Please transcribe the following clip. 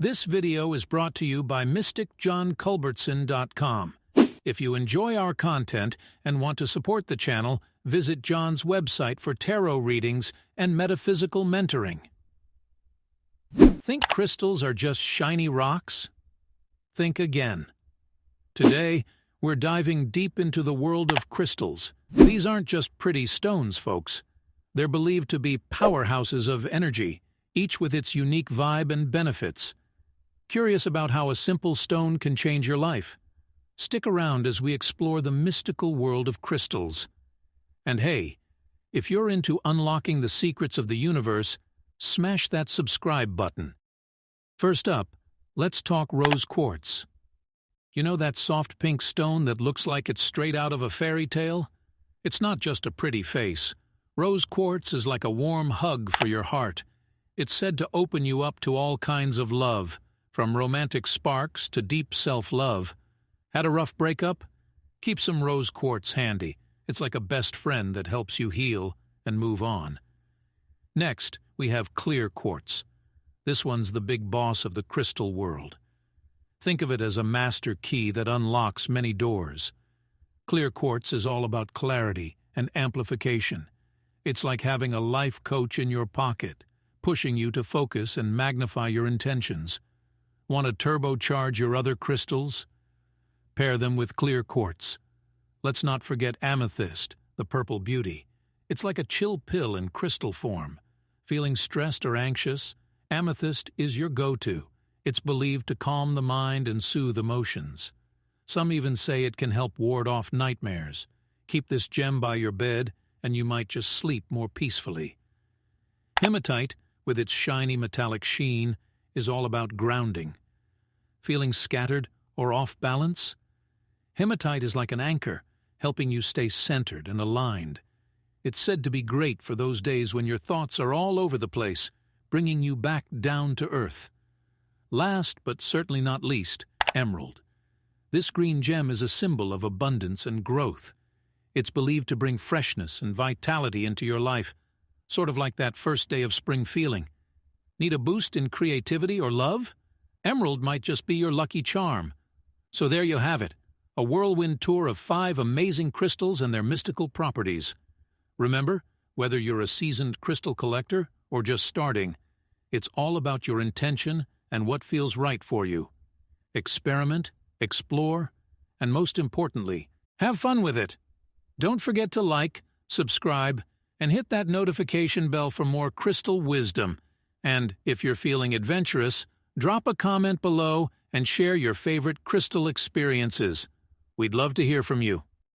This video is brought to you by MysticJohnCulbertson.com. If you enjoy our content and want to support the channel, visit John's website for tarot readings and metaphysical mentoring. Think crystals are just shiny rocks? Think again. Today, we're diving deep into the world of crystals. These aren't just pretty stones, folks. They're believed to be powerhouses of energy, each with its unique vibe and benefits. Curious about how a simple stone can change your life? Stick around as we explore the mystical world of crystals. And hey, if you're into unlocking the secrets of the universe, smash that subscribe button. First up, let's talk rose quartz. You know that soft pink stone that looks like it's straight out of a fairy tale? It's not just a pretty face. Rose quartz is like a warm hug for your heart. It's said to open you up to all kinds of love, from romantic sparks to deep self-love. Had a rough breakup? Keep some rose quartz handy. It's like a best friend that helps you heal and move on. Next, we have clear quartz. This one's the big boss of the crystal world. Think of it as a master key that unlocks many doors. Clear quartz is all about clarity and amplification. It's like having a life coach in your pocket, pushing you to focus and magnify your intentions. Want to turbocharge your other crystals? Pair them with clear quartz. Let's not forget amethyst, the purple beauty. It's like a chill pill in crystal form. Feeling stressed or anxious? Amethyst is your go-to. It's believed to calm the mind and soothe emotions. Some even say it can help ward off nightmares. Keep this gem by your bed, and you might just sleep more peacefully. Hematite, with its shiny metallic sheen, is all about grounding. Feeling scattered or off balance? Hematite is like an anchor, helping you stay centered and aligned. It's said to be great for those days when your thoughts are all over the place, bringing you back down to earth. Last, but certainly not least, emerald. This green gem is a symbol of abundance and growth. It's believed to bring freshness and vitality into your life, sort of like that first day of spring feeling. Need a boost in creativity or love? Emerald might just be your lucky charm. So there you have it, a whirlwind tour of 5 amazing crystals and their mystical properties. Remember, whether you're a seasoned crystal collector or just starting, it's all about your intention and what feels right for you. Experiment, explore, and most importantly, have fun with it. Don't forget to like, subscribe, and hit that notification bell for more crystal wisdom. And if you're feeling adventurous, drop a comment below and share your favorite crystal experiences. We'd love to hear from you.